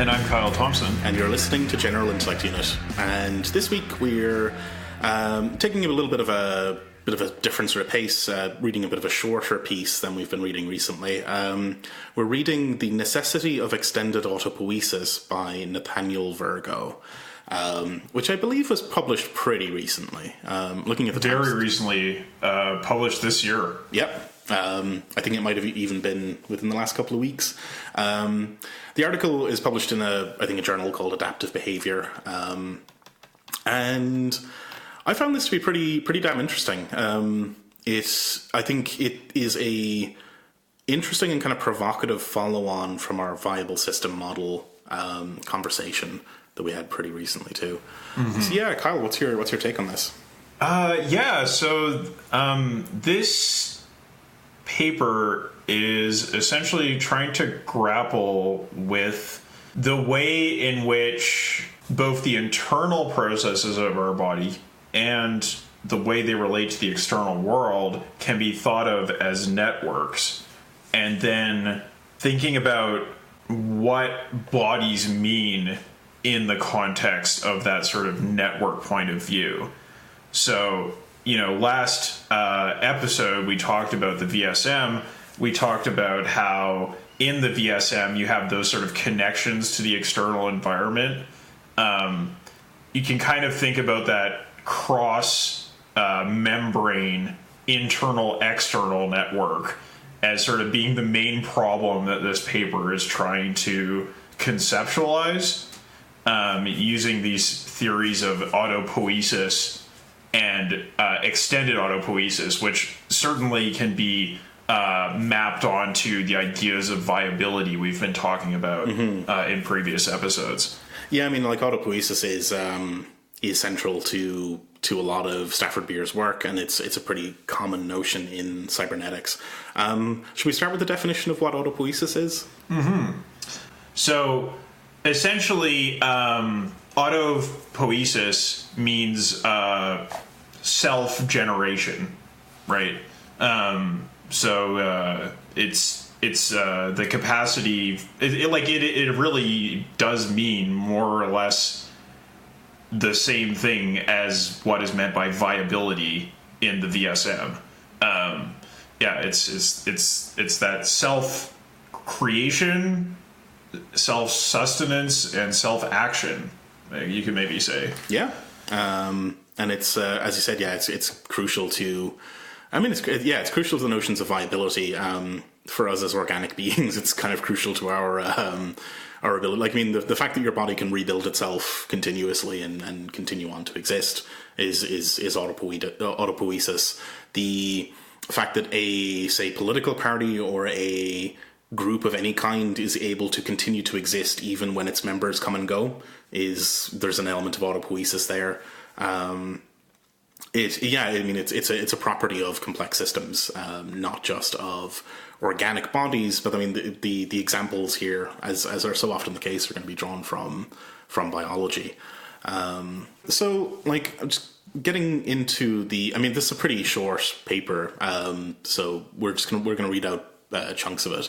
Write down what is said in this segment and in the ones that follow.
And I'm Kyle Thompson. And you're listening to General Intellect Unit. And this week we're taking a little bit of a different sort of pace, reading a bit of a shorter piece than we've been reading recently. We're reading The Necessity of Extended Autopoiesis by Nathaniel Virgo, which I believe was published pretty recently. Looking at the Very text. recently, published this year. Yep. I think it might have even been within the last couple of weeks. The article is published in a journal called Adaptive Behavior. And I found this to be pretty damn interesting. I think it is a interesting and kind of provocative follow-on from our viable system model conversation that we had pretty recently too. Mm-hmm. So yeah, Kyle, what's your take on this? So this paper is essentially trying to grapple with the way in which both the internal processes of our body and the way they relate to the external world can be thought of as networks, and then thinking about what bodies mean in the context of that sort of network point of view. So, last episode we talked about the VSM. We talked about how in the VSM you have those sort of connections to the external environment. You can kind of think about that cross membrane internal-external network as sort of being the main problem that this paper is trying to conceptualize, using these theories of autopoiesis and extended autopoiesis, which certainly can be mapped onto the ideas of viability we've been talking about in previous episodes. Yeah, autopoiesis is central to a lot of Stafford Beer's work, and it's a pretty common notion in cybernetics. Should we start with the definition of what autopoiesis is? Mm-hmm. So, essentially, autopoiesis means self-generation, right? It's the capacity. It really does mean more or less the same thing as what is meant by viability in the VSM. It's that self-creation, self-sustenance, and self-action, you could maybe say. Yeah. And it's, as you said, it's crucial to, it's crucial to the notions of viability. For us as organic beings, it's kind of crucial to our ability. The fact that your body can rebuild itself continuously and continue on to exist is autopoiesis. The fact that a, say, political party or a group of any kind is able to continue to exist even when its members come and go there's an element of autopoiesis there. It's a property of complex systems, not just of organic bodies, but the examples here, as are so often the case, are going to be drawn from biology. So just getting into this is a pretty short paper, so we're going to read out chunks of it.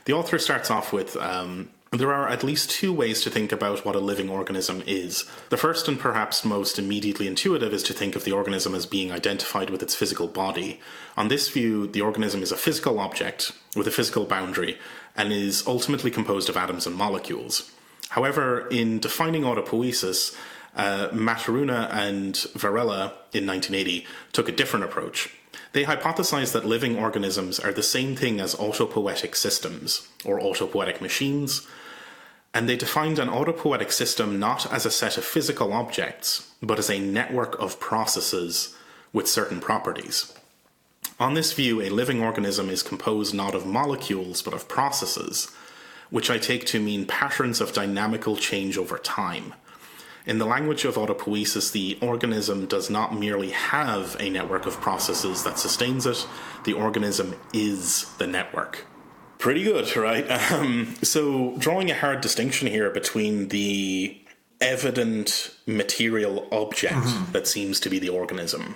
The author starts off with, there are at least two ways to think about what a living organism is. The first and perhaps most immediately intuitive is to think of the organism as being identified with its physical body. On this view, the organism is a physical object with a physical boundary and is ultimately composed of atoms and molecules. However, in defining autopoiesis, Maturana and Varela in 1980 took a different approach. They hypothesized that living organisms are the same thing as autopoietic systems, or autopoietic machines, and they defined an autopoietic system not as a set of physical objects, but as a network of processes with certain properties. On this view, a living organism is composed not of molecules, but of processes, which I take to mean patterns of dynamical change over time. In the language of autopoiesis, the organism does not merely have a network of processes that sustains it, the organism is the network. Pretty good, right? So drawing a hard distinction here between the evident material object that seems to be the organism,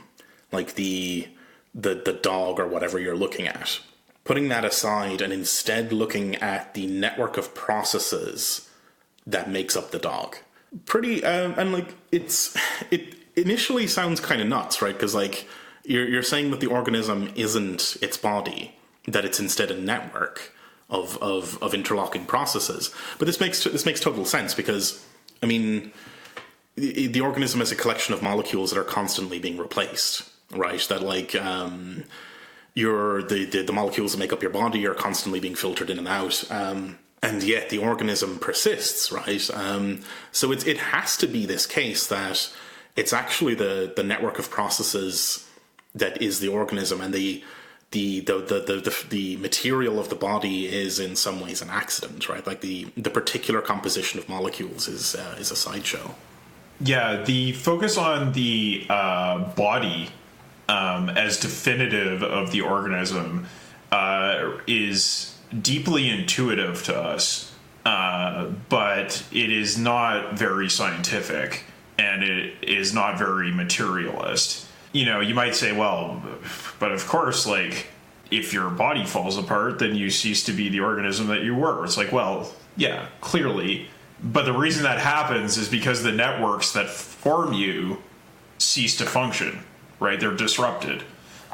like the dog or whatever you're looking at, putting that aside and instead looking at the network of processes that makes up the dog. Pretty, and like, it initially sounds kind of nuts, right? Because like, you're saying that the organism isn't its body, that it's instead a network of interlocking processes. But this makes total sense, because, I mean, the organism is a collection of molecules that are constantly being replaced, right? That like, the molecules that make up your body are constantly being filtered in and out. And yet the organism persists, right? So it has to be this case that it's actually the network of processes that is the organism, and the material of the body is in some ways an accident, right? Like the particular composition of molecules is a sideshow. Yeah, the focus on the body as definitive of the organism is deeply intuitive to us, but it is not very scientific, and it is not very materialist. You know, you might say, well, but of course, like, if your body falls apart, then you cease to be the organism that you were. It's like, well, yeah, clearly. But the reason that happens is because the networks that form you cease to function, right? They're disrupted.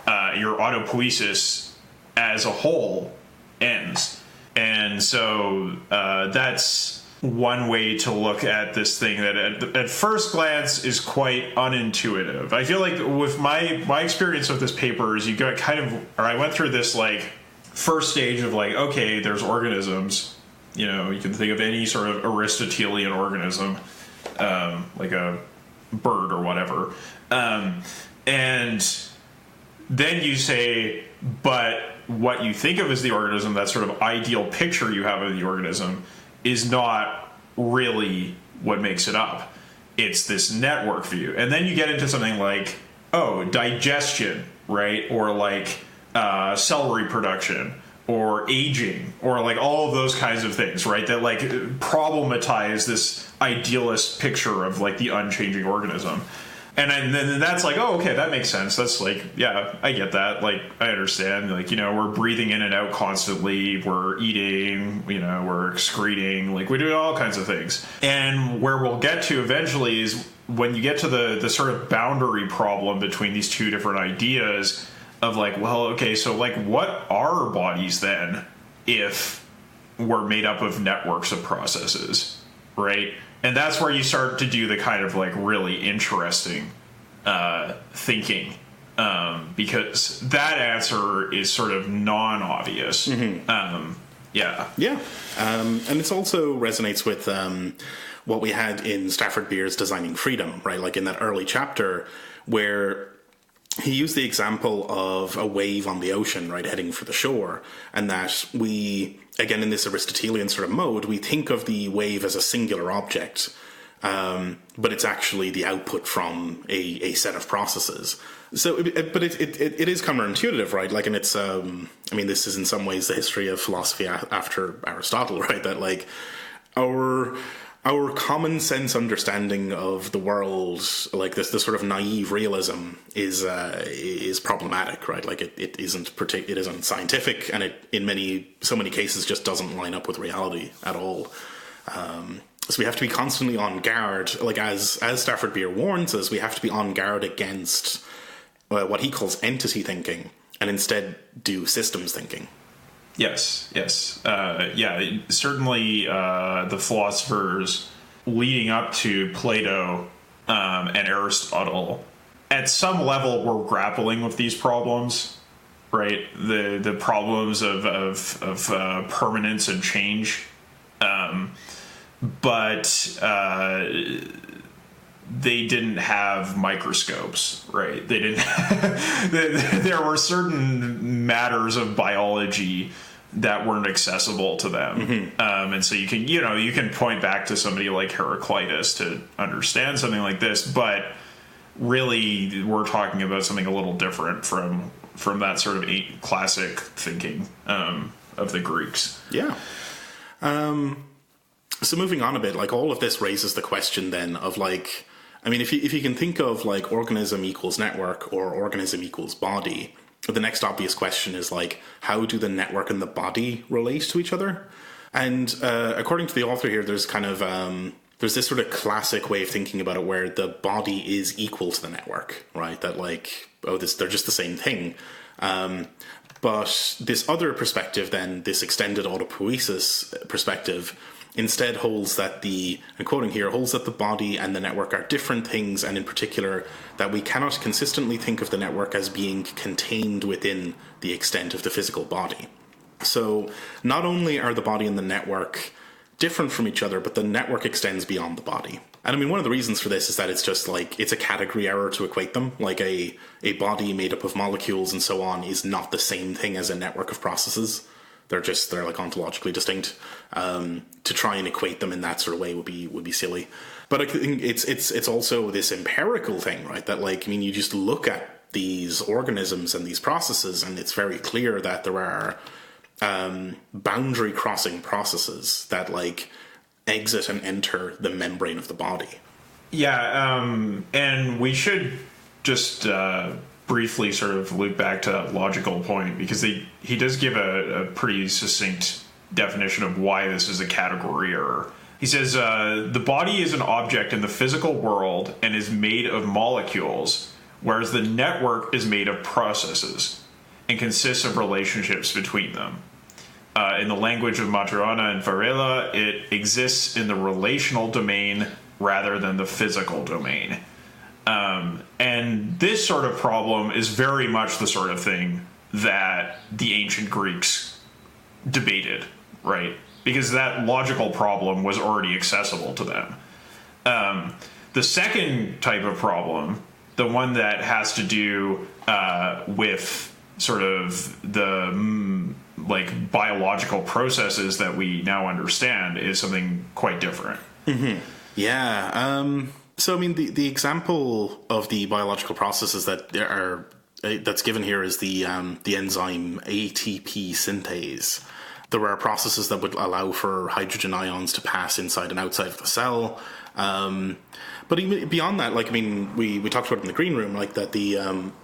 Your autopoiesis as a whole ends. And so that's one way to look at this thing that at first glance is quite unintuitive. I feel like with my experience with this paper is I went through this like first stage of like, okay, there's organisms. You know, you can think of any sort of Aristotelian organism, like a bird or whatever. And then you say, but what you think of as the organism, that sort of ideal picture you have of the organism, is not really what makes it up. It's this network view. And then you get into something like, digestion, right? Or like cell reproduction, or aging, or like all of those kinds of things, right? That like problematize this idealist picture of like the unchanging organism. And then that's like, oh, okay, that makes sense. That's like, yeah, I get that. Like, I understand. Like, you know, we're breathing in and out constantly. We're eating, you know, we're excreting. Like, we do all kinds of things. And where we'll get to eventually is when you get to the sort of boundary problem between these two different ideas of like, well, okay, so like, what are our bodies then if we're made up of networks of processes, right? And that's where you start to do the kind of like really interesting thinking, because that answer is sort of non-obvious. Mm-hmm. Yeah. And it also resonates with what we had in Stafford Beer's Designing Freedom, right? Like in that early chapter where he used the example of a wave on the ocean, right, heading for the shore, and that we, again, in this Aristotelian sort of mode, we think of the wave as a singular object, but it's actually the output from a set of processes. So, but it is counterintuitive, right? Like, and it's, I mean, this is in some ways the history of philosophy after Aristotle, right? That like our common sense understanding of the world, like this sort of naive realism, is problematic, right? Like it isn't scientific, and it in so many cases just doesn't line up with reality at all. So we have to be constantly on guard, like as Stafford Beer warns us, we have to be on guard against what he calls entity thinking, and instead do systems thinking. Yes. Certainly the philosophers leading up to Plato and Aristotle, at some level, were grappling with these problems, right? The problems of permanence and change, but they didn't have microscopes, right? They didn't. There were certain matters of biology that weren't accessible to them, mm-hmm. And so you can point back to somebody like Heraclitus to understand something like this, but really we're talking about something a little different from that sort of classic thinking of the Greeks. Yeah. So moving on a bit, like all of this raises the question then of like, I mean, if you can think of like organism equals network or organism equals body, the next obvious question is like, how do the network and the body relate to each other? And according to the author here, there's kind of there's this sort of classic way of thinking about it where the body is equal to the network, right? That like, they're just the same thing. But this other perspective then, this extended autopoiesis perspective, instead holds that I'm quoting here, holds that the body and the network are different things, and in particular, that we cannot consistently think of the network as being contained within the extent of the physical body. So not only are the body and the network different from each other, but the network extends beyond the body. And I mean, one of the reasons for this is that it's just like, it's a category error to equate them. Like a body made up of molecules and so on is not the same thing as a network of processes. They're like ontologically distinct. To try and equate them in that sort of way would be silly. But I think it's also this empirical thing, right? That like, I mean, you just look at these organisms and these processes, and it's very clear that there are boundary crossing processes that like exit and enter the membrane of the body. Yeah, and we should just briefly sort of loop back to that logical point, because he does give a pretty succinct definition of why this is a category error. He says, the body is an object in the physical world and is made of molecules, whereas the network is made of processes and consists of relationships between them. In the language of Maturana and Varela, it exists in the relational domain rather than the physical domain. And this sort of problem is very much the sort of thing that the ancient Greeks debated, right? Because that logical problem was already accessible to them. The second type of problem, the one that has to do with sort of the like biological processes that we now understand, is something quite different. Mm-hmm. Yeah. So, I mean, the example of the biological processes that's given here is the enzyme ATP synthase. There are processes that would allow for hydrogen ions to pass inside and outside of the cell. But even beyond that, like, I mean, we talked about it in the green room, like that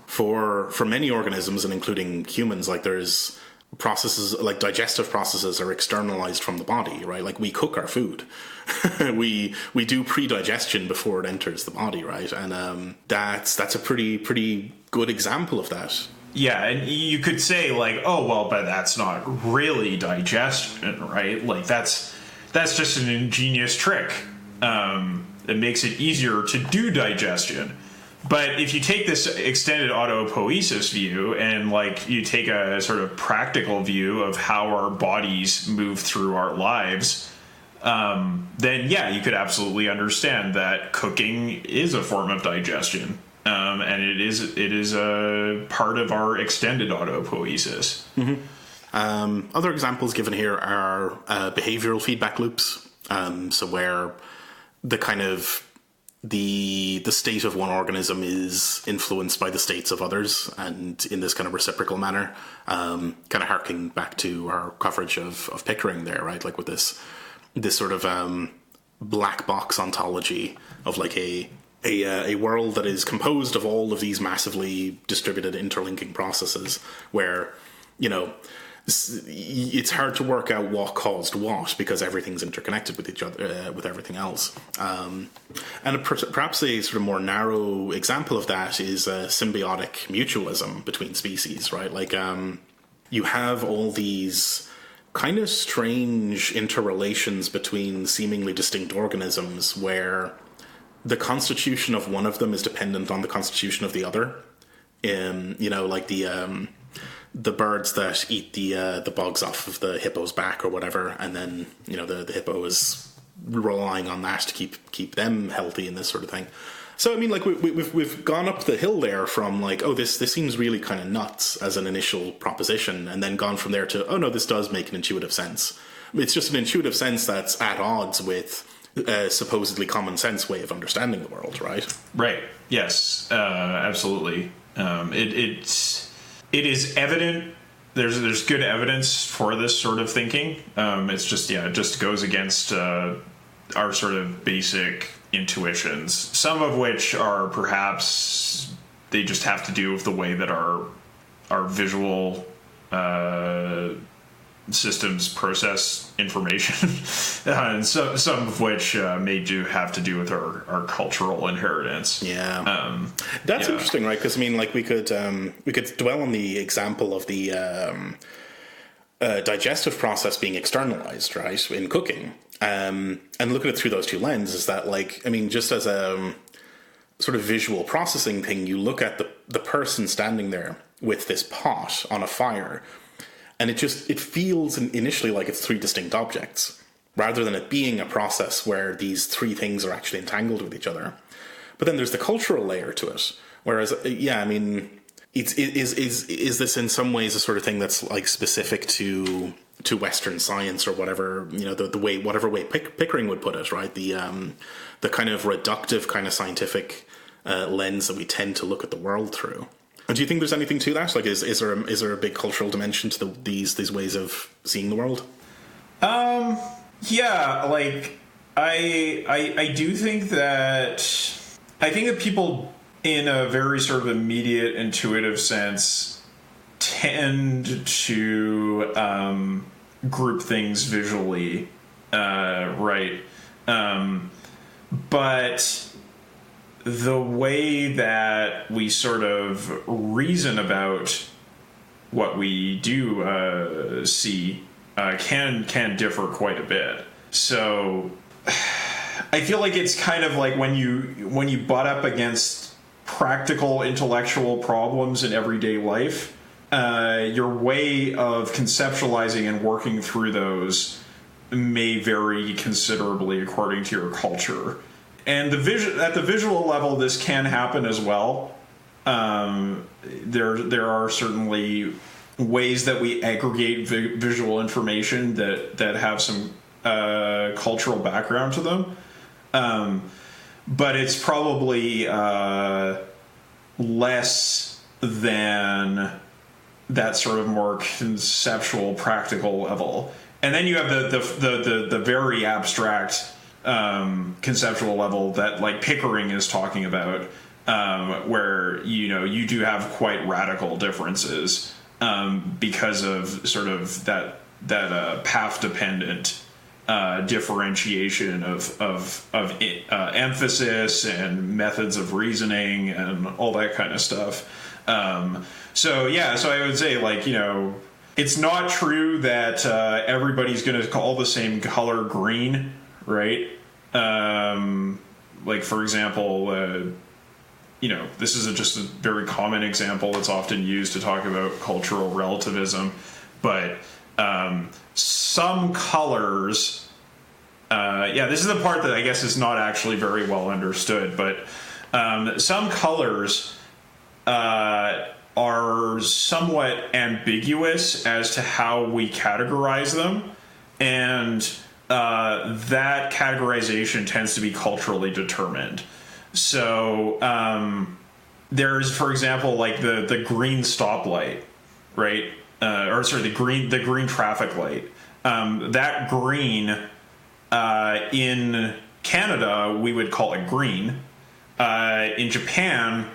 for many organisms, and including humans, like there's processes like digestive processes are externalized from the body, right? Like we cook our food. we do pre-digestion before it enters the body, right? And that's a pretty good example of that. Yeah, and you could say like, oh well, but that's not really digestion, right? Like that's just an ingenious trick. It makes it easier to do digestion. But if you take this extended autopoiesis view and like you take a sort of practical view of how our bodies move through our lives, then yeah, you could absolutely understand that cooking is a form of digestion, and it is a part of our extended autopoiesis. Mm-hmm. Other examples given here are behavioral feedback loops. So where the kind of the state of one organism is influenced by the states of others, and in this kind of reciprocal manner, kind of harking back to our coverage of Pickering there, right? Like with this sort of black box ontology of like a world that is composed of all of these massively distributed interlinking processes where, you know, it's hard to work out what caused what because everything's interconnected with each other, with everything else. And perhaps a sort of more narrow example of that is symbiotic mutualism between species, right? Like you have all these kind of strange interrelations between seemingly distinct organisms where the constitution of one of them is dependent on the constitution of the other. You know, like the birds that eat the bugs off of the hippo's back or whatever, and then, you know, the hippo is relying on that to keep them healthy and this sort of thing. So I mean, like we've gone up the hill there from like, oh, this seems really kind of nuts as an initial proposition, and then gone from there to, oh no, this does make an intuitive sense. It's just an intuitive sense that's at odds with a supposedly common sense way of understanding the world, right? Right. Yes. Absolutely. It is evident. There's good evidence for this sort of thinking. It's just, yeah, it just goes against our sort of basic intuitions, some of which are perhaps they just have to do with the way that our visual systems process information, and some of which may have to do with our cultural inheritance. Yeah, that's interesting, right? Because I mean, like we could dwell on the example of the digestive process being externalized, right, in cooking, and look at it through those two lenses. That, like, I mean, just as a sort of visual processing thing, you look at the person standing there with this pot on a fire. And it feels initially like it's three distinct objects, rather than it being a process where these three things are actually entangled with each other. But then there's the cultural layer to it. Whereas, I mean, is this in some ways a sort of thing that's like specific to Western science or whatever, you know, whatever way Pickering would put it, right? The kind of reductive kind of scientific lens that we tend to look at the world through. Do you think there's anything to that? Like, is there a big cultural dimension to these ways of seeing the world? Yeah, like I do think that people in a very sort of immediate, intuitive sense tend to group things visually, right? But the way that we sort of reason about what we do see can differ quite a bit. So I feel like it's kind of like when you butt up against practical intellectual problems in everyday life, your way of conceptualizing and working through those may vary considerably according to your culture. And at the visual level, this can happen as well. There are certainly ways that we aggregate visual information that have some cultural background to them. But it's probably less than that sort of more conceptual, practical level. And then you have the very abstract conceptual level that, like, Pickering is talking about, where you do have quite radical differences because of sort of that path dependent differentiation of emphasis and methods of reasoning and all that kind of stuff. So I would say, like, it's not true that everybody's going to call the same color green, right? Like, for example, this is just a very common example that's often used to talk about cultural relativism, but some colors, this is the part that I guess is not actually very well understood, but some colors are somewhat ambiguous as to how we categorize them, and that categorization tends to be culturally determined. So there's, for example, like the green stoplight, right? The green traffic light. That green in Canada we would call it green. In Japan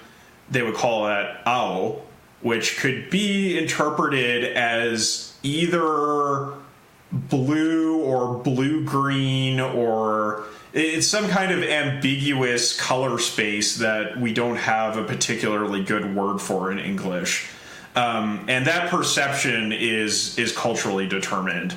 they would call that ao, which could be interpreted as either blue or blue-green, or it's some kind of ambiguous color space that we don't have a particularly good word for in English. And that perception is culturally determined.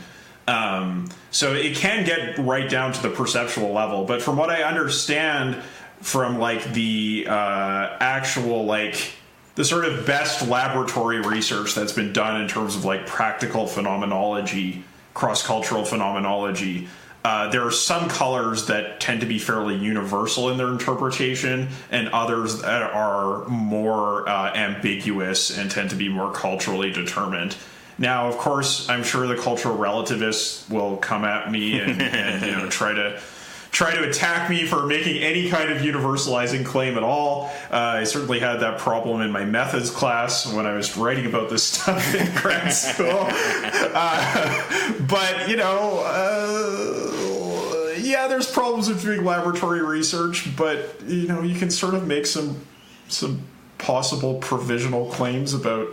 So it can get right down to the perceptual level. But from what I understand from, like, the actual, like, the sort of best laboratory research that's been done in terms of, like, practical phenomenology, cross-cultural phenomenology, there are some colors that tend to be fairly universal in their interpretation, and others that are more ambiguous and tend to be more culturally determined. Now, of course, I'm sure the cultural relativists will come at me and try to attack me for making any kind of universalizing claim at all. I certainly had that problem in my methods class when I was writing about this stuff in grad school. But there's problems with doing laboratory research, but you can sort of make some possible provisional claims about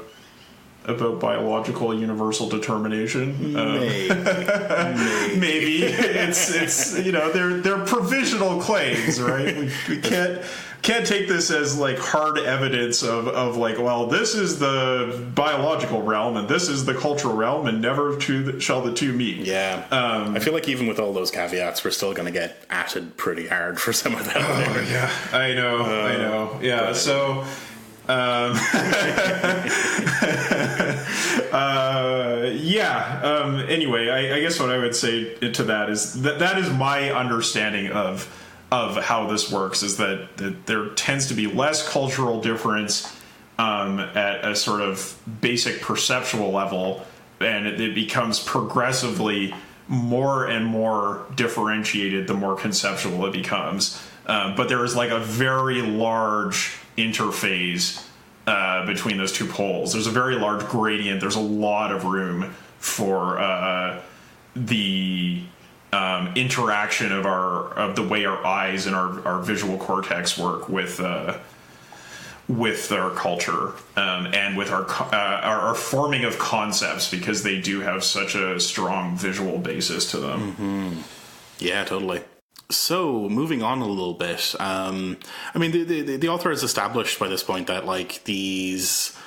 biological universal determination. Maybe. Maybe it's they're provisional claims, right? We can't take this as like hard evidence of like, well, this is the biological realm and this is the cultural realm, and never shall the two meet. Yeah. I feel like even with all those caveats, we're still going to get atted pretty hard for some of them. Yeah, I know. Yeah, but, so. Anyway, I guess what I would say to that is that is my understanding of how this works, is that there tends to be less cultural difference at a sort of basic perceptual level, and it becomes progressively more and more differentiated the more conceptual it becomes. But there is like a very large interphase between those two poles. There's a very large gradient. There's a lot of room for the interaction of the way our eyes and our visual cortex work with our culture and with our forming of concepts, because they do have such a strong visual basis to them. Mm-hmm. Yeah, totally. So, moving on a little bit, I mean, the author has established by this point that, like, these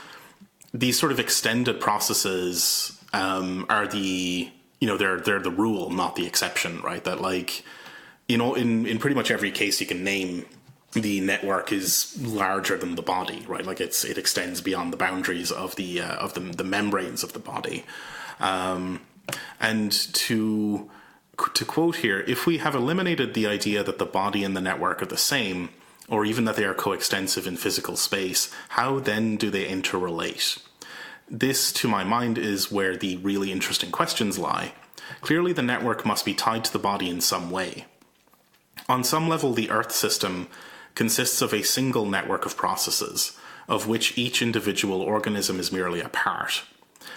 sort of extended processes are they're the rule, not the exception, right? That, like, in pretty much every case you can name, the network is larger than the body, right? Like, it extends beyond the boundaries of the membranes of the body, and to quote here, if we have eliminated the idea that the body and the network are the same, or even that they are coextensive in physical space, how then do they interrelate? This, to my mind, is where the really interesting questions lie. Clearly, the network must be tied to the body in some way. On some level, the Earth system consists of a single network of processes, of which each individual organism is merely a part.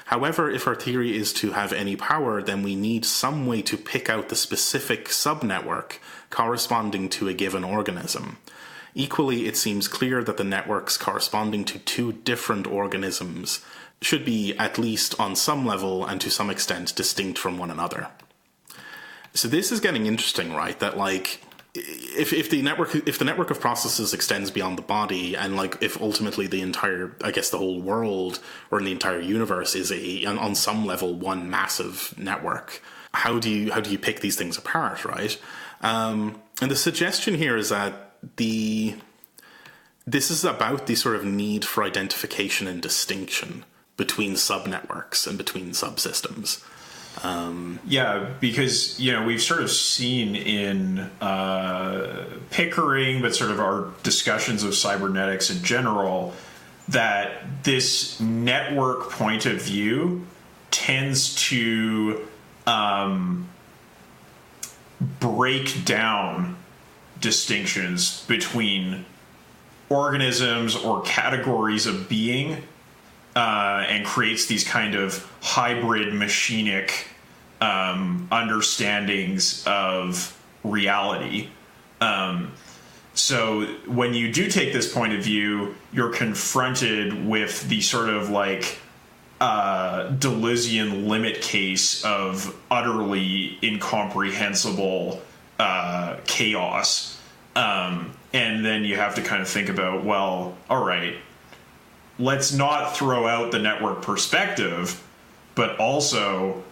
However, if our theory is to have any power, then we need some way to pick out the specific subnetwork corresponding to a given organism. Equally, it seems clear that the networks corresponding to two different organisms should be, at least on some level and to some extent, distinct from one another. So this is getting interesting, right? That, like, if the network of processes extends beyond the body, and, like, if ultimately the whole world or the entire universe is on some level one massive network, how do you pick these things apart, right? And the suggestion here is that this is about the sort of need for identification and distinction between subnetworks and between subsystems. Because, we've sort of seen in Pickering, but sort of our discussions of cybernetics in general, that this network point of view tends to break down distinctions between organisms or categories of being, and creates these kind of hybrid machinic understandings of reality. So when you do take this point of view, you're confronted with the sort of like deleuzian limit case of utterly incomprehensible chaos. And then you have to kind of think about, well, all right, let's not throw out the network perspective, but also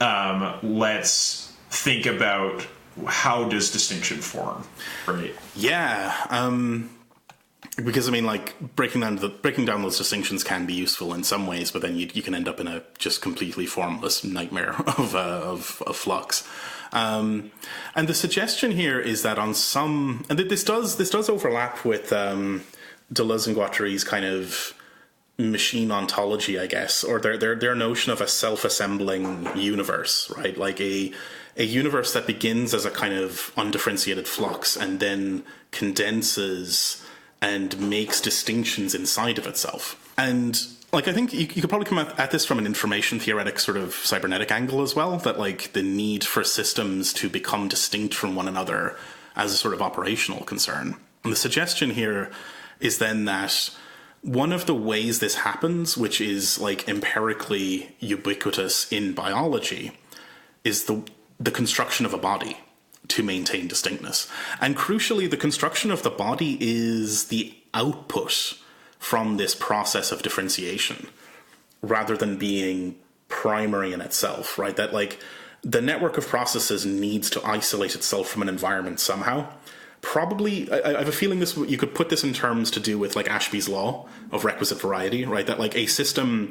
let's think about how does distinction form, right? Yeah, because I mean, like, breaking down those distinctions can be useful in some ways, but then you can end up in a just completely formless nightmare of flux. And the suggestion here is that on some, and this does overlap with Deleuze and Guattari's kind of machine ontology, I guess, or their notion of a self-assembling universe, right? Like a universe that begins as a kind of undifferentiated flux and then condenses and makes distinctions inside of itself. And, like, I think you could probably come at this from an information theoretic sort of cybernetic angle as well, that, like, the need for systems to become distinct from one another as a sort of operational concern. And the suggestion here is then that one of the ways this happens, which is like empirically ubiquitous in biology, is the construction of a body to maintain distinctness. And crucially, the construction of the body is the output from this process of differentiation, rather than being primary in itself, right? That like the network of processes needs to isolate itself from an environment somehow. Probably, I have a feeling this, you could put this in terms to do with like Ashby's law of requisite variety, right? That like a system,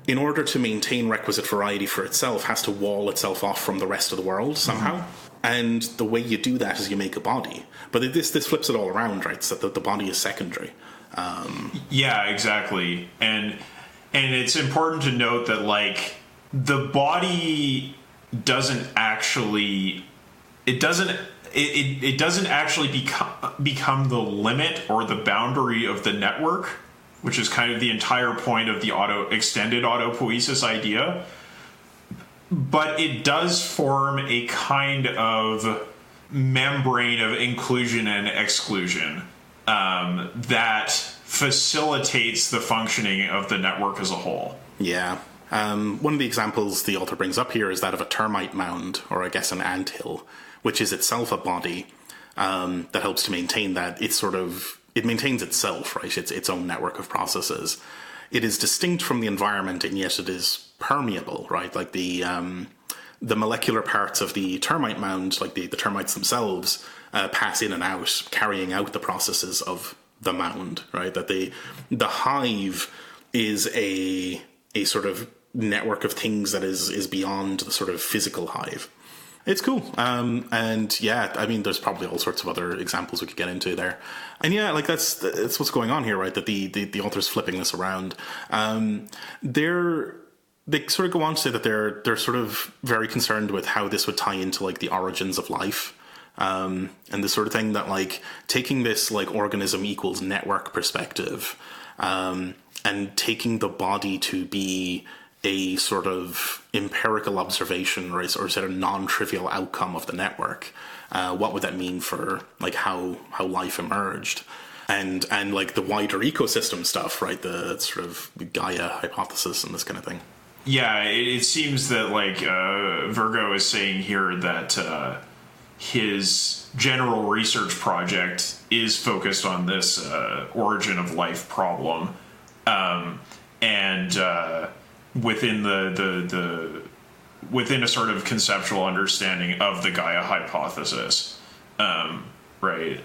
in order to maintain requisite variety for itself, has to wall itself off from the rest of the world somehow. And the way you do that is you make a body. But this flips it all around, right? So that the body is secondary. Yeah, exactly. And it's important to note that like the body doesn't actually become the limit or the boundary of the network, which is kind of the entire point of the extended autopoiesis idea. But it does form a kind of membrane of inclusion and exclusion that facilitates the functioning of the network as a whole. Yeah. One of the examples the author brings up here is that of a termite mound, or I guess an anthill, which is itself a body that helps to maintain that. It maintains itself, right? It's its own network of processes. It is distinct from the environment, and yet it is permeable, right? Like the molecular parts of the termite mound, like the termites themselves, pass in and out, carrying out the processes of the mound, right? That the hive is a sort of network of things that is beyond the sort of physical hive. It's cool. And yeah, I mean, there's probably all sorts of other examples we could get into there. And yeah, like that's what's going on here, right? That the author's flipping this around. They sort of go on to say that they're sort of very concerned with how this would tie into like the origins of life. And this sort of thing that like taking this like organism equals network perspective, and taking the body to be a sort of empirical observation or sort of non-trivial outcome of the network. What would that mean for like how life emerged? And like the wider ecosystem stuff, right? The sort of Gaia hypothesis and this kind of thing. Yeah, it seems that like Virgo is saying here that his general research project is focused on this origin of life problem, and within within a sort of conceptual understanding of the Gaia hypothesis, right?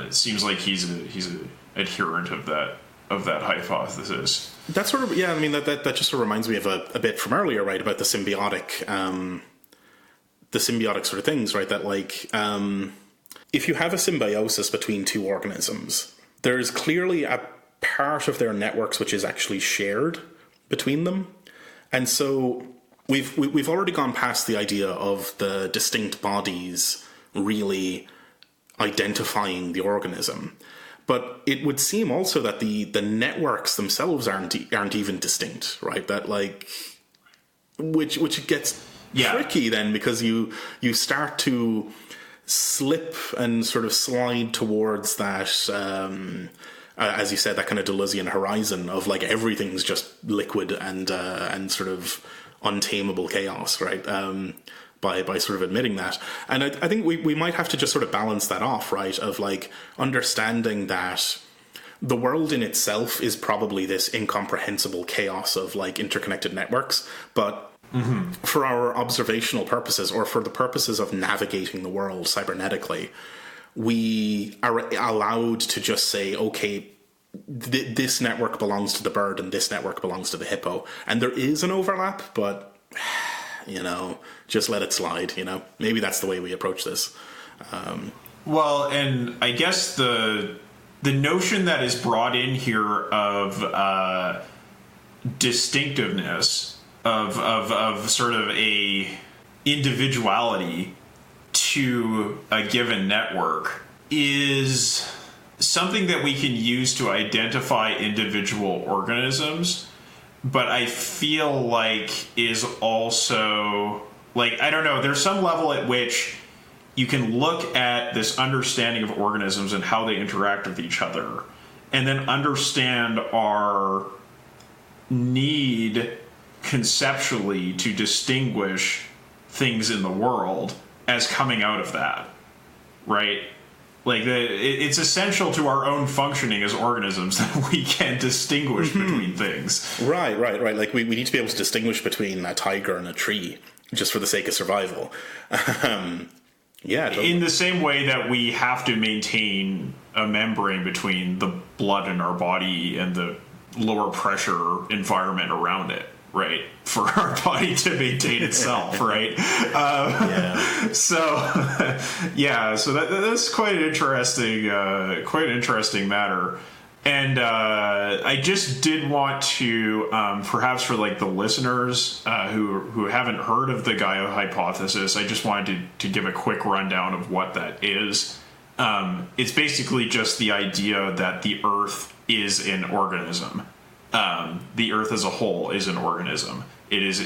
It seems like he's an adherent of that hypothesis. That sort of, yeah, I mean, that just sort of reminds me of a bit from earlier, right, about the symbiotic sort of things, right, that like, if you have a symbiosis between two organisms, there's clearly a part of their networks which is actually shared between them. And so we've already gone past the idea of the distinct bodies really identifying the organism. But it would seem also that the networks themselves aren't even distinct, right? That like, which gets tricky then, because you start to slip and sort of slide towards that, as you said, that kind of deleuzian horizon of like everything's just liquid and sort of untamable chaos, right? By sort of admitting that. And I think we might have to just sort of balance that off, right? Of like understanding that the world in itself is probably this incomprehensible chaos of like interconnected networks, but for our observational purposes, or for the purposes of navigating the world cybernetically, we are allowed to just say, okay, this network belongs to the bird and this network belongs to the hippo. And there is an overlap, but you know, just let it slide, you know? Maybe that's the way we approach this. Well, and I guess the notion that is brought in here of distinctiveness, of sort of a individuality to a given network, is something that we can use to identify individual organisms, but I feel like is also, like, I don't know, there's some level at which you can look at this understanding of organisms and how they interact with each other and then understand our need conceptually to distinguish things in the world as coming out of that, right? Like, it's essential to our own functioning as organisms that we can distinguish between things. Right. Like, we need to be able to distinguish between a tiger and a tree, just for the sake of survival. In the same way that we have to maintain a membrane between the blood in our body and the lower pressure environment around it, right? For our body to maintain itself, right? So that's quite an interesting matter. And I just did want to, perhaps for like the listeners who haven't heard of the Gaia Hypothesis, I just wanted to give a quick rundown of what that is. It's basically just the idea that the Earth is an organism. The Earth as a whole is an organism. It's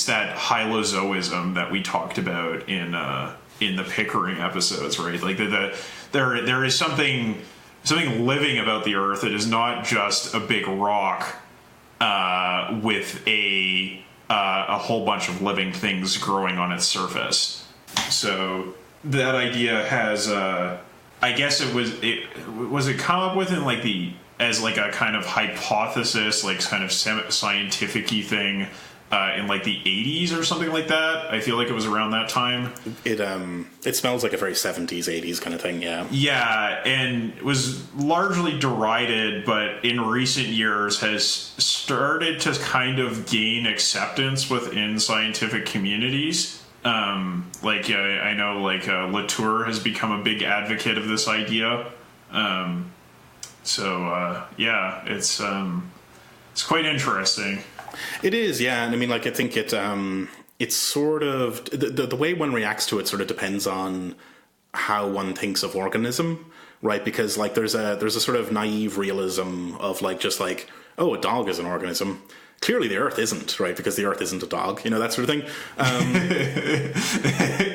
that hylozoism that we talked about in the Pickering episodes, right? Like there is something living about the Earth. It is not just a big rock with a whole bunch of living things growing on its surface. So that idea has, I guess it was come up with in like as like a kind of hypothesis, like kind of scientific-y thing in like the 80s or something like that. I feel like it was around that time. It smells like a very 70s, 80s kind of thing, yeah. Yeah, and it was largely derided, but in recent years has started to kind of gain acceptance within scientific communities. I know Latour has become a big advocate of this idea. It's quite interesting. It is, yeah, and I mean, like, I think it's sort of the way one reacts to it sort of depends on how one thinks of organism, right? Because like there's a sort of naive realism of like just like, oh, a dog is an organism. Clearly, the Earth isn't, right? Because the Earth isn't a dog, that sort of thing.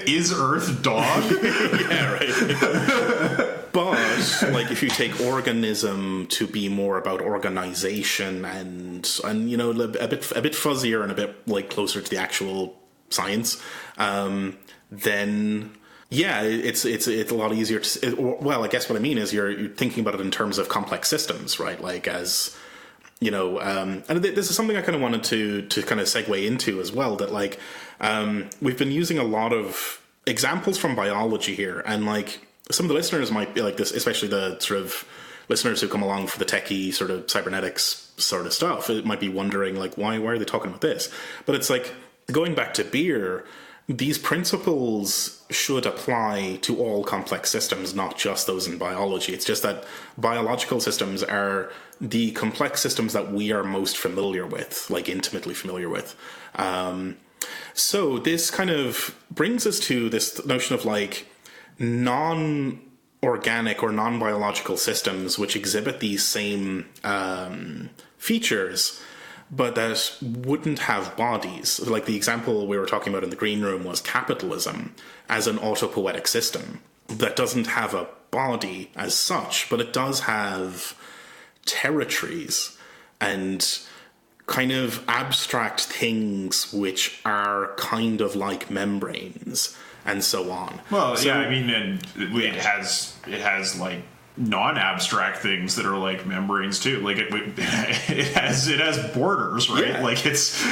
Is Earth dog? Yeah, right. But like, if you take organism to be more about organization and a bit fuzzier and a bit like closer to the actual science, then yeah, it's a lot easier to. Well, I guess what I mean is you're thinking about it in terms of complex systems, right? Like as and this is something I kind of wanted to kind of segue into as well, that like we've been using a lot of examples from biology here, and like some of the listeners might be like this, especially the sort of listeners who come along for the techie sort of cybernetics sort of stuff, it might be wondering like why are they talking about this? But it's like, going back to beer, these principles should apply to all complex systems, not just those in biology. It's just that biological systems are the complex systems that we are most familiar with, like intimately familiar with. So this kind of brings us to this notion of like non-organic or non-biological systems which exhibit these same features, but that wouldn't have bodies. Like the example we were talking about in the green room was capitalism as an autopoietic system that doesn't have a body as such, but it does have territories and kind of abstract things which are kind of like membranes and so on. Well, so, yeah, I mean, and it has like non-abstract things that are like membranes too. Like it has borders, right? Yeah. Like it's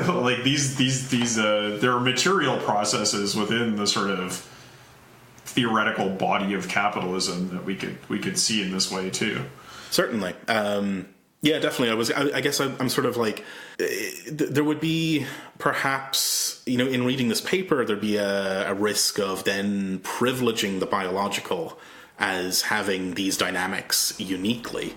like these there are material processes within the sort of theoretical body of capitalism that we could see in this way too. Certainly. Yeah, definitely. I guess I'm sort of like, there would be perhaps, in reading this paper, there'd be a risk of then privileging the biological as having these dynamics uniquely.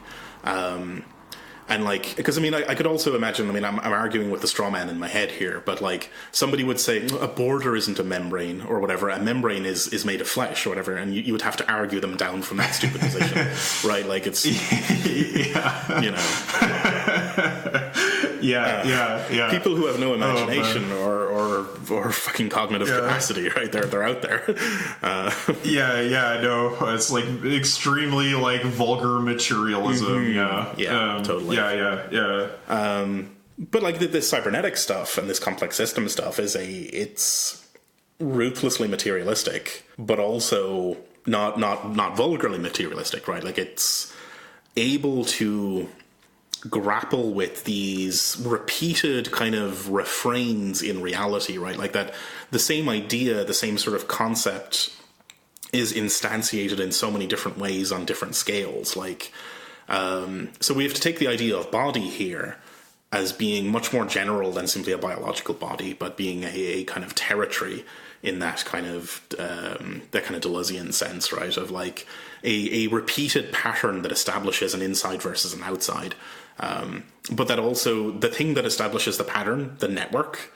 And like, because I mean, I could also imagine, I'm arguing with the straw man in my head here, but like somebody would say a border isn't a membrane or whatever. A membrane is made of flesh or whatever. And you would have to argue them down from that stupid position, right? Like it's, Yeah. People who have no imagination or or fucking cognitive capacity, right? They're out there. No, it's like extremely like vulgar materialism. Totally. But like this cybernetic stuff and this complex system stuff it's ruthlessly materialistic, but also not vulgarly materialistic, right? Like it's able to grapple with these repeated kind of refrains in reality, right? Like that the same idea, the same sort of concept is instantiated in so many different ways on different scales. Like, so we have to take the idea of body here as being much more general than simply a biological body, but being a kind of territory in that kind of deleuzian sense, right? Of like a repeated pattern that establishes an inside versus an outside. But that also, the thing that establishes the pattern, the network,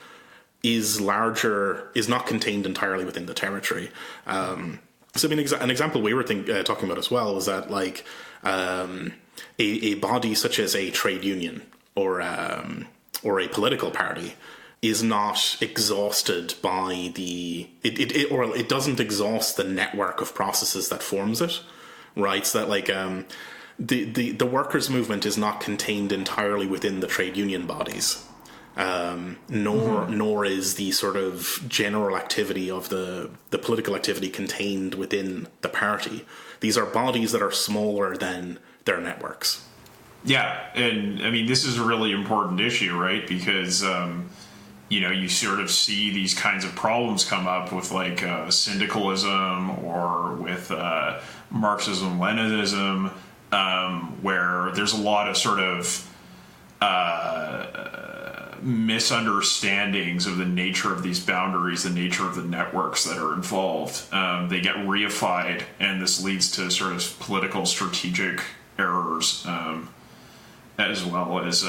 is not contained entirely within the territory. So I mean, an example we were talking about as well was that like a body such as a trade union or a political party is not exhausted by it doesn't exhaust the network of processes that forms it, right? So that like the workers' movement is not contained entirely within the trade union bodies, nor is the sort of general activity of the political activity contained within the party. These are bodies that are smaller than their networks. Yeah, and I mean this is a really important issue, right? Because you sort of see these kinds of problems come up with like syndicalism or with Marxism-Leninism, where there's a lot of sort of misunderstandings of the nature of these boundaries, the nature of the networks that are involved. They get reified, and this leads to sort of political strategic errors, as well as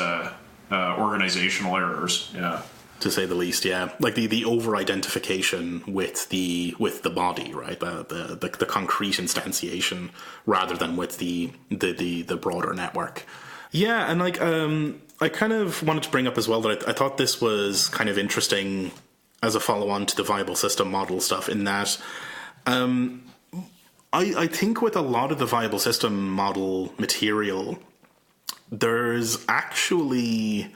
organizational errors. Yeah. To say the least, yeah. Like the over-identification with the body, right? The concrete instantiation rather than with the broader network. Yeah, and like I kind of wanted to bring up as well that I thought this was kind of interesting as a follow-on to the viable system model stuff, in that I think with a lot of the viable system model material, there's actually...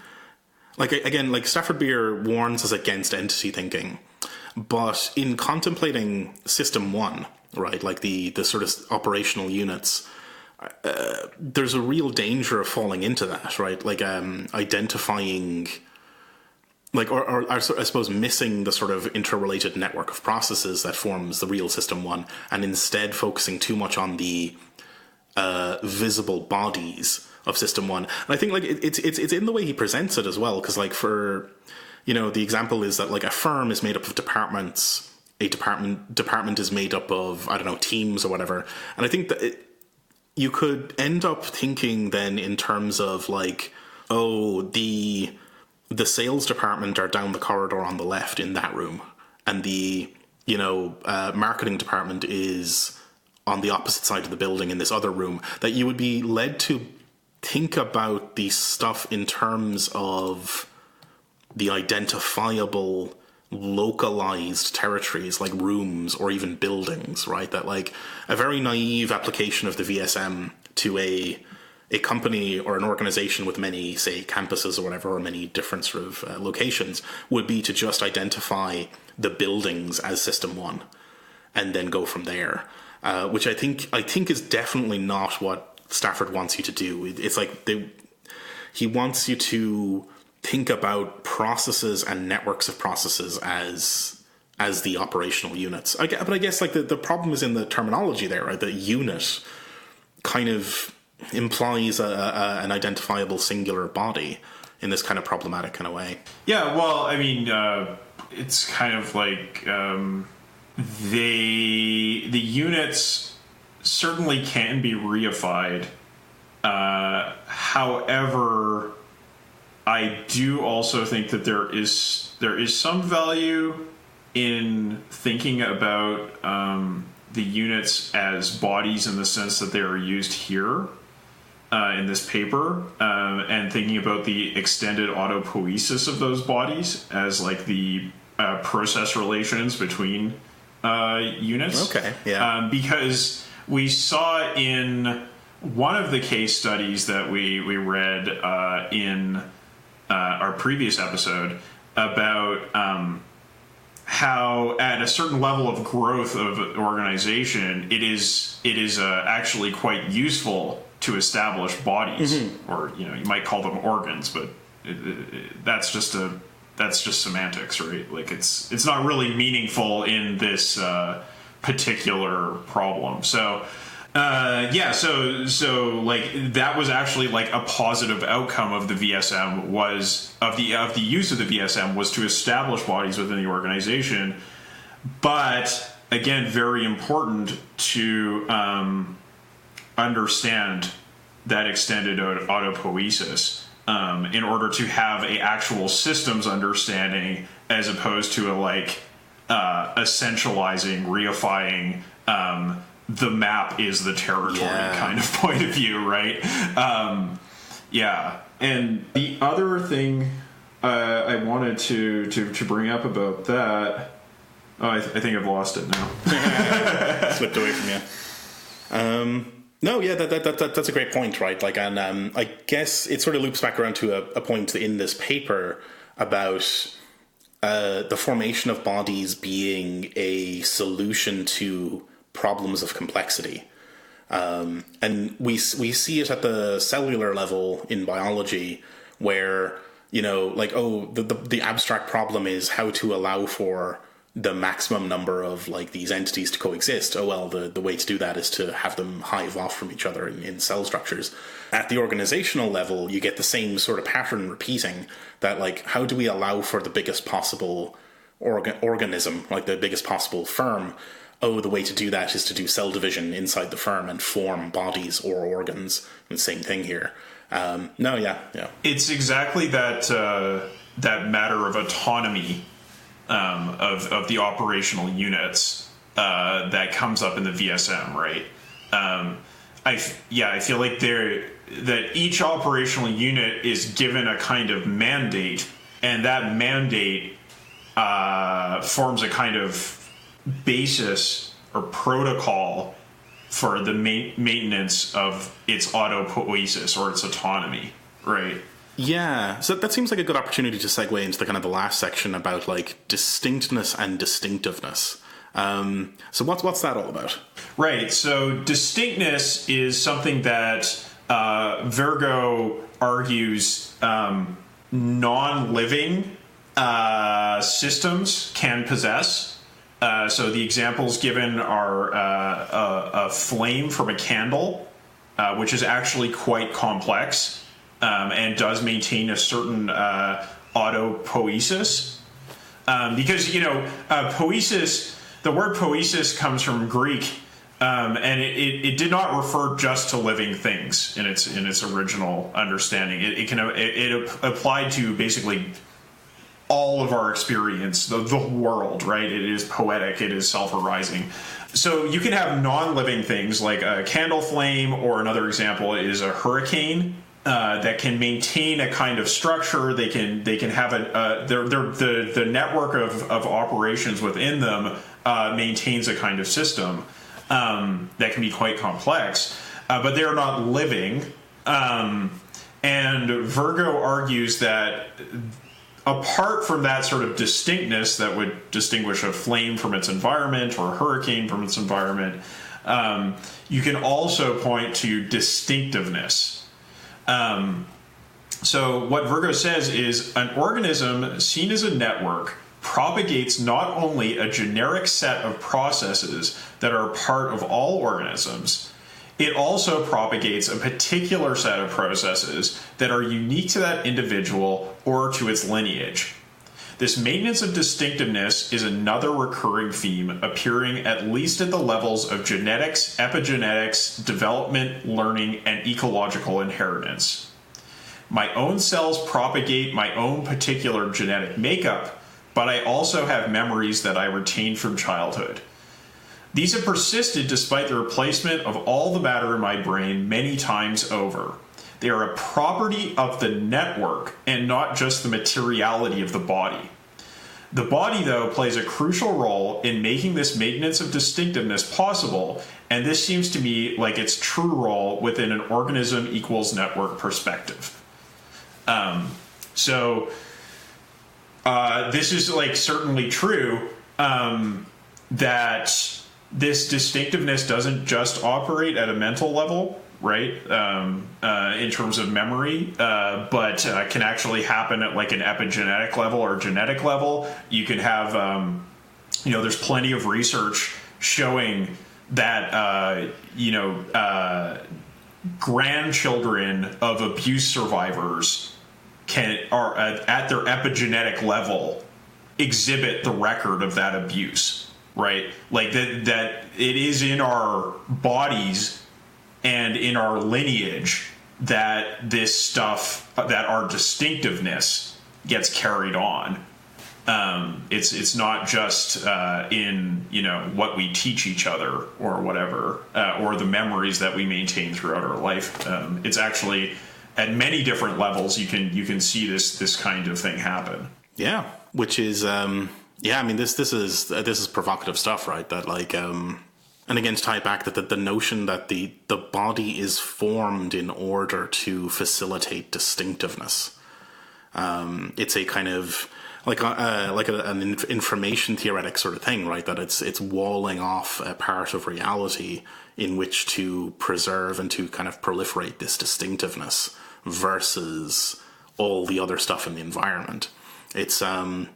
Like, again, like Stafford Beer warns us against entity thinking, but in contemplating System 1, right, like the sort of operational units, there's a real danger of falling into that, right? Like identifying, like, or I suppose missing the sort of interrelated network of processes that forms the real System 1, and instead focusing too much on the visible bodies of System 1. And I think like it's in the way he presents it as well, because like for the example is that like a firm is made up of departments, a department is made up of, I don't know, teams or whatever, and I think that you could end up thinking then in terms of like, oh, the sales department are down the corridor on the left in that room, and the marketing department is on the opposite side of the building in this other room, that you would be led to think about the stuff in terms of the identifiable, localized territories like rooms or even buildings, right? That like a very naive application of the VSM to a company or an organization with many, say, campuses or whatever, or many different sort of locations, would be to just identify the buildings as System 1 and then go from there, which I think is definitely not what Stafford wants you to do. It's like he wants you to think about processes and networks of processes as the operational units. But I guess like the problem is in the terminology there, right? The unit kind of implies an identifiable singular body in this kind of problematic kind of way. Yeah, well, I mean, it's kind of like the units certainly can be reified. However, I do also think that there is some value in thinking about the units as bodies in the sense that they are used here in this paper, and thinking about the extended autopoiesis of those bodies as like the process relations between units. Okay, yeah. Because we saw in one of the case studies that we read in our previous episode about how at a certain level of growth of organization, it is actually quite useful to establish bodies, or you might call them organs, but that's just semantics, right? Like it's not really meaningful in this particular problem. So so like that was actually like a positive outcome of the VSM was of the use of the VSM was to establish bodies within the organization, but again, very important to understand that extended autopoiesis in order to have a actual systems understanding as opposed to a essentializing, reifying the map is the territory kind of point of view, right? And the other thing I wanted to bring up about that, I think I've lost it now. Slipped away from you. No, yeah, that's a great point, right? Like, and I guess it sort of loops back around to a point in this paper about the formation of bodies being a solution to problems of complexity. And we see it at the cellular level in biology where, the abstract problem is how to allow for the maximum number of these entities to coexist. Oh, well, the way to do that is to have them hive off from each other in cell structures. At the organizational level, you get the same sort of pattern repeating that, how do we allow for the biggest possible organism, the biggest possible firm? Oh, the way to do that is to do cell division inside the firm and form bodies or organs. And same thing here. It's exactly that matter of autonomy of the operational units that comes up in the VSM, right? I feel like that each operational unit is given a kind of mandate, and that mandate forms a kind of basis or protocol for the maintenance of its autopoiesis or its autonomy, right? Yeah, so that seems like a good opportunity to segue into the last section about distinctness and distinctiveness. So what's that all about? Right. So distinctness is something that Virgo argues non-living systems can possess. So the examples given are a flame from a candle, which is actually quite complex. And does maintain a certain autopoiesis. Because, poiesis, the word poiesis comes from Greek, and it did not refer just to living things in its original understanding. It applied to basically all of our experience, the world, right? It is poetic, it is self-arising. So you can have non-living things like a candle flame, or another example is a hurricane. That can maintain a kind of structure. They can have the network of operations within them maintains a kind of system that can be quite complex, but they're not living. And Virgo argues that apart from that sort of distinctness that would distinguish a flame from its environment or a hurricane from its environment, you can also point to distinctiveness. So what Virgo says is an organism seen as a network propagates not only a generic set of processes that are part of all organisms, it also propagates a particular set of processes that are unique to that individual or to its lineage. This maintenance of distinctiveness is another recurring theme appearing at least at the levels of genetics, epigenetics, development, learning, and ecological inheritance. My own cells propagate my own particular genetic makeup, but I also have memories that I retained from childhood. These have persisted despite the replacement of all the matter in my brain many times over. They are a property of the network and not just the materiality of the body. The body, though, plays a crucial role in making this maintenance of distinctiveness possible, and this seems to me like its true role within an organism equals network perspective. So this is like certainly true, that this distinctiveness doesn't just operate at a mental level, right? In terms of memory, but can actually happen at like an epigenetic level or genetic level. You can have, there's plenty of research showing that, grandchildren of abuse survivors are at their epigenetic level exhibit the record of that abuse, right? Like that it is in our bodies and in our lineage that this stuff, that our distinctiveness gets carried on. It's not just in what we teach each other or whatever, or the memories that we maintain throughout our life. It's actually at many different levels you can see this kind of thing happen. Yeah, which is this is provocative stuff, right? That like and again to tie it back that the notion that the body is formed in order to facilitate distinctiveness. It's a kind of an information theoretic sort of thing, right? That it's walling off a part of reality in which to preserve and to kind of proliferate this distinctiveness versus all the other stuff in the environment. It's a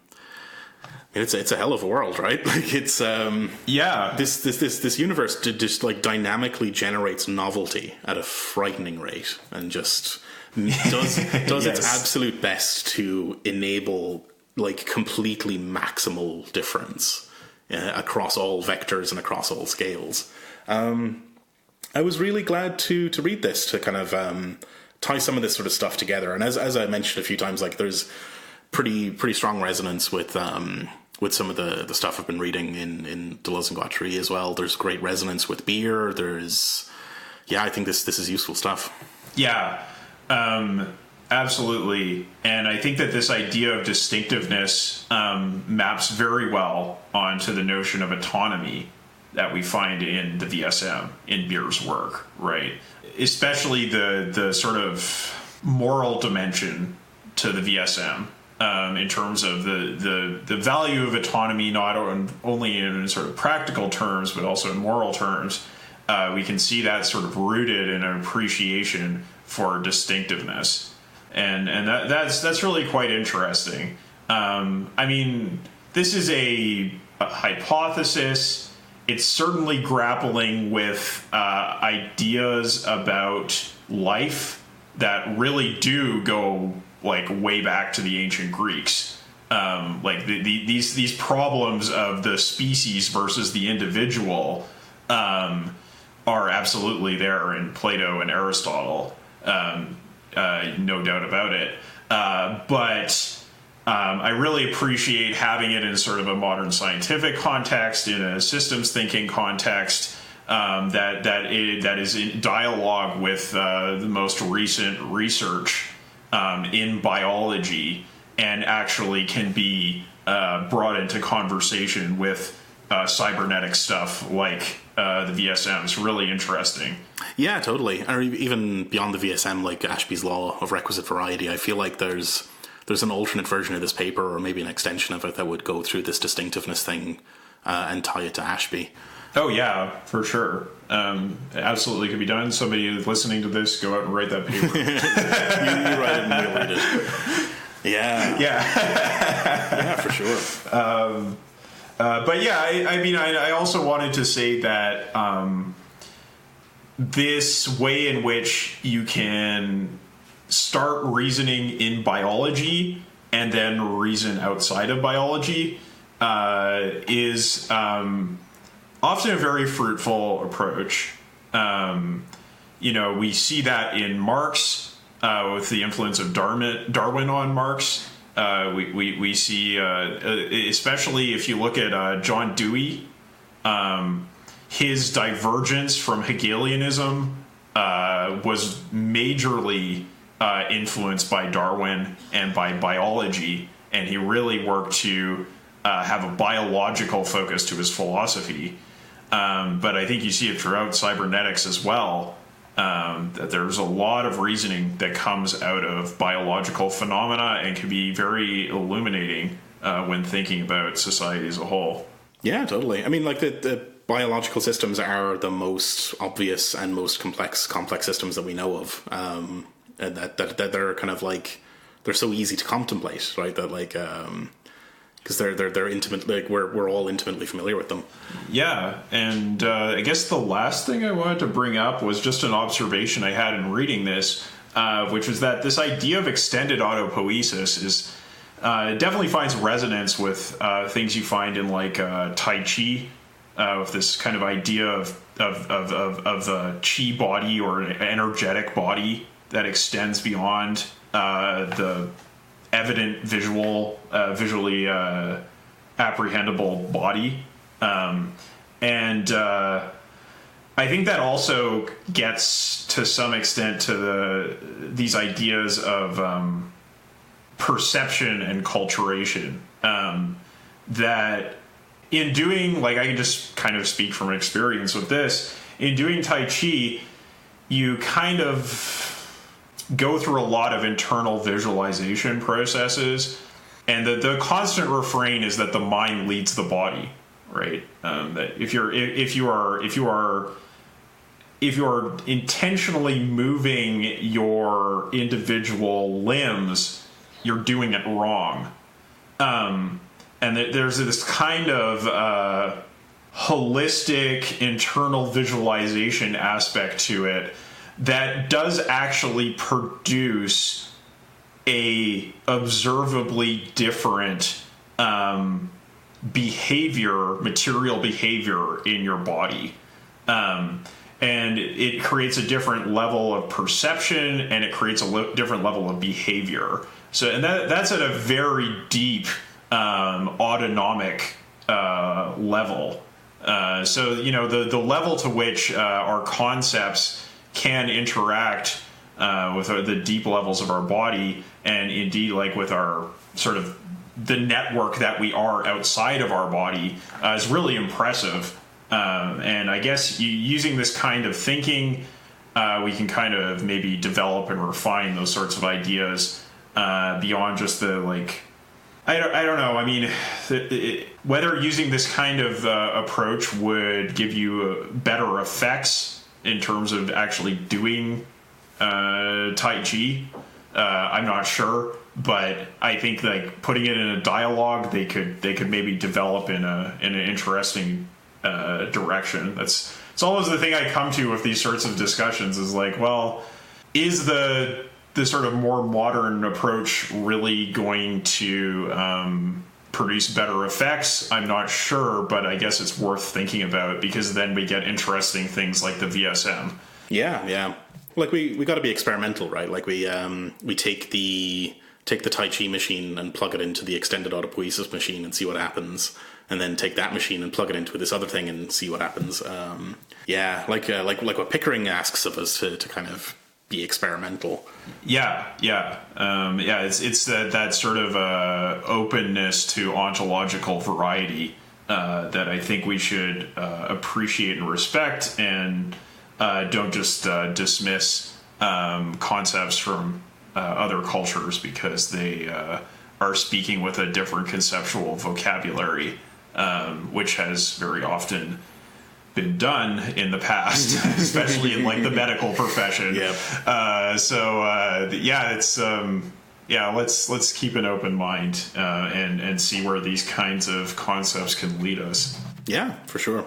hell of a world, right? Like it's this universe just like dynamically generates novelty at a frightening rate and just does yes. its absolute best to enable like completely maximal difference across all vectors and across all scales. I was really glad to read this to kind of tie some of this sort of stuff together. And as I mentioned a few times, like there's pretty strong resonance with some of the stuff I've been reading in Deleuze and Guattari as well. There's great resonance with beer. I think this is useful stuff. Yeah. Absolutely. And I think that this idea of distinctiveness maps very well onto the notion of autonomy that we find in the VSM, in Beer's work, right? Especially the sort of moral dimension to the VSM in terms of the value of autonomy, not only in sort of practical terms, but also in moral terms. We can see that sort of rooted in an appreciation for distinctiveness. And that's really quite interesting. This is a hypothesis. It's certainly grappling with ideas about life that really do go like way back to the ancient Greeks. These problems of the species versus the individual are absolutely there in Plato and Aristotle. No doubt about it. But I really appreciate having it in sort of a modern scientific context, in a systems thinking context, that is in dialogue with the most recent research in biology, and actually can be brought into conversation with cybernetic stuff like the VSM. Is really interesting. Yeah, totally. Or even beyond the VSM, like Ashby's law of requisite variety, I feel like there's an alternate version of this paper, or maybe an extension of it, that would go through this distinctiveness thing and tie it to Ashby. Oh yeah, for sure. Absolutely could be done. Somebody listening to this, go out and write that paper. you write it and we'll read it. Yeah. Yeah, for sure. But yeah, I also wanted to say that this way in which you can start reasoning in biology and then reason outside of biology is often a very fruitful approach. We see that in Marx with the influence of Darwin on Marx. We see, especially if you look at John Dewey, his divergence from Hegelianism was majorly influenced by Darwin and by biology, and he really worked to have a biological focus to his philosophy. But I think you see it throughout cybernetics as well, that there's a lot of reasoning that comes out of biological phenomena and can be very illuminating when thinking about society as a whole. Yeah, totally. I mean, like the biological systems are the most obvious and most complex systems that we know of, and that they're kind of like, they're so easy to contemplate, right? That like, because they're intimate, like we're all intimately familiar with them. Yeah, and I guess the last thing I wanted to bring up was just an observation I had in reading this, which was that this idea of extended autopoiesis is it definitely finds resonance with things you find in like Tai Chi, with this kind of idea of the chi body or an energetic body that extends beyond the evident visually apprehendable body, and I think that also gets to some extent to these ideas of perception and culturation, that in doing, like, I can just kind of speak from experience with this, in doing Tai Chi, you kind of go through a lot of internal visualization processes, and the constant refrain is that the mind leads the body, right? That if you are intentionally moving your individual limbs, you're doing it wrong. And there's this kind of holistic internal visualization aspect to it that does actually produce a observably different material behavior in your body. And it creates a different level of perception, and it creates a different level of behavior. So, and that's at a very deep autonomic level. So, you know, the level to which our concepts can interact with the deep levels of our body, and indeed, like, with our sort of the network that we are outside of our body, is really impressive. And I guess using this kind of thinking, we can kind of maybe develop and refine those sorts of ideas beyond just the, like, I don't know. I mean, whether using this kind of approach would give you better effects in terms of actually doing Tai Chi, I'm not sure. But I think, like, putting it in a dialogue, they could maybe develop in an interesting direction. It's always the thing I come to with these sorts of discussions is like, well, is the sort of more modern approach really going to produce better effects? I'm not sure, but I guess it's worth thinking about, because then we get interesting things like the VSM. Yeah. Like we got to be experimental, right? Like we take the Tai Chi machine and plug it into the extended autopoiesis machine and see what happens, and then take that machine and plug it into this other thing and see what happens. Like what Pickering asks of us to kind of be experimental. Yeah. It's that sort of openness to ontological variety that I think we should appreciate and respect, and don't just dismiss concepts from other cultures because they are speaking with a different conceptual vocabulary, which has very often been done in the past, especially in, like, the medical profession. Let's keep an open mind and see where these kinds of concepts can lead us. Yeah, for sure.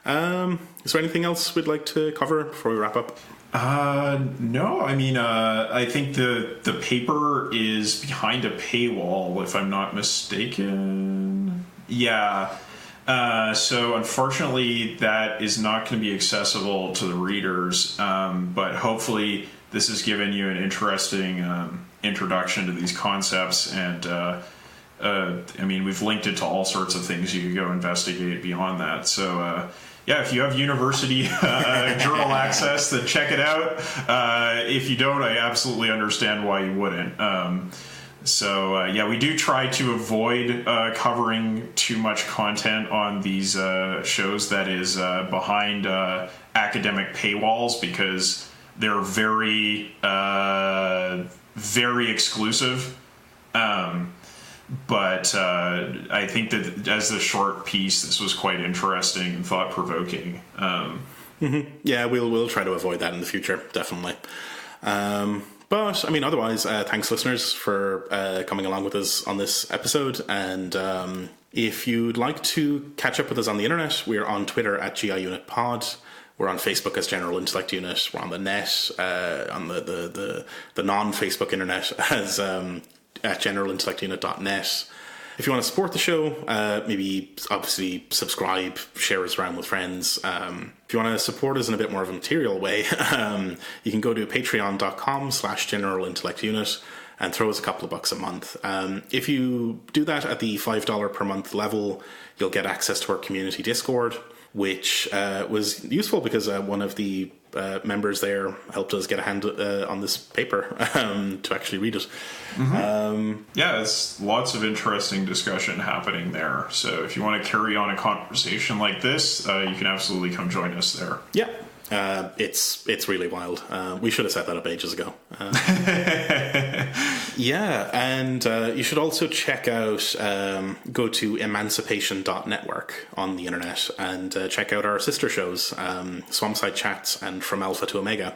Is there anything else we'd like to cover before we wrap up? No, I mean, I think the paper is behind a paywall, if I'm not mistaken. Yeah. So unfortunately, that is not going to be accessible to the readers, but hopefully this has given you an interesting introduction to these concepts, and I mean, we've linked it to all sorts of things you could go investigate beyond that. So if you have university journal access, then check it out. If you don't, I absolutely understand why you wouldn't. So, we do try to avoid covering too much content on these shows that is behind academic paywalls, because they're very, very exclusive. But I think that as a short piece, this was quite interesting and thought-provoking. Yeah, we'll try to avoid that in the future, definitely. But, I mean, otherwise, thanks, listeners, for coming along with us on this episode. And if you'd like to catch up with us on the internet, we're on Twitter at GI Unit Pod. We're on Facebook as General Intellect Unit. We're on the net, on the non-Facebook internet as at generalintellectunit.net. If you want to support the show, maybe obviously subscribe, share us around with friends. If you want to support us in a bit more of a material way, you can go to patreon.com/generalintellectunit and throw us a couple of bucks a month. If you do that at the $5 per month level, you'll get access to our community Discord, which was useful because one of the members there helped us get a hand on this paper to actually read it. It's lots of interesting discussion happening there. So if you want to carry on a conversation like this, you can absolutely come join us there. Yeah. It's really wild. We should have set that up ages ago. And you should also check out, go to emancipation.network on the internet and check out our sister shows, Swampside Chats and From Alpha to Omega.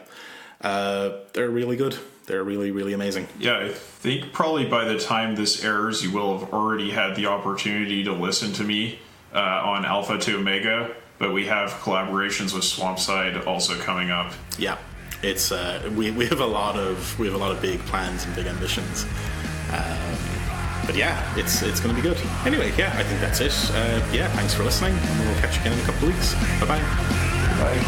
They're really good. They're really, really amazing. Yeah, I think probably by the time this airs, you will have already had the opportunity to listen to me on Alpha to Omega. But we have collaborations with Swampside also coming up. Yeah, it's we have a lot of big plans and big ambitions. But yeah, it's going to be good. Anyway, yeah, I think that's it. Thanks for listening, and we'll catch you again in a couple of weeks. Bye-bye. Bye.